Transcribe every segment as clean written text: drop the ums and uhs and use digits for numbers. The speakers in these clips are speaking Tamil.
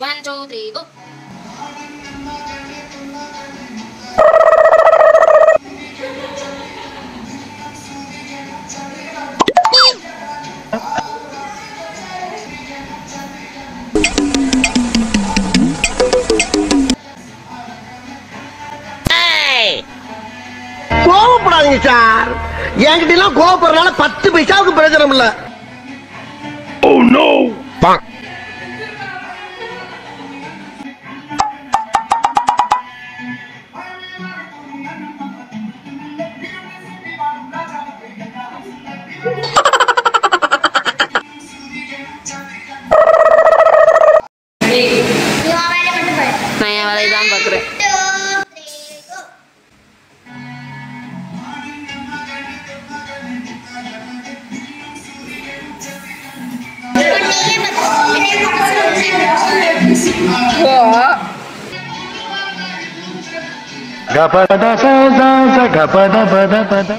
1, 2, 3, go. கோவப்படாதீங்க சார். என்கிட்ட எல்லாம் கோவப்படுறதுனால 10 பைசாவுக்கு பிரயோஜனம் இல்ல. Oh no. நான் என் வேலையை தான் பார்க்குறேன். Gapada sa sa gapada pada pada.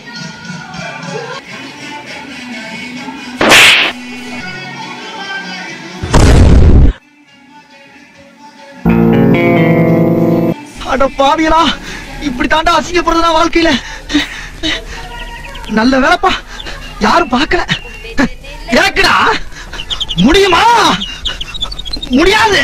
அட பாவியலா, இப்படி தாண்டா அசிங்கப்படுறதா வாழ்க்கையில. நல்ல வேலைப்பா, யாரும் பார்க்கல. கேக்குடா முடியுமா? முடியாது.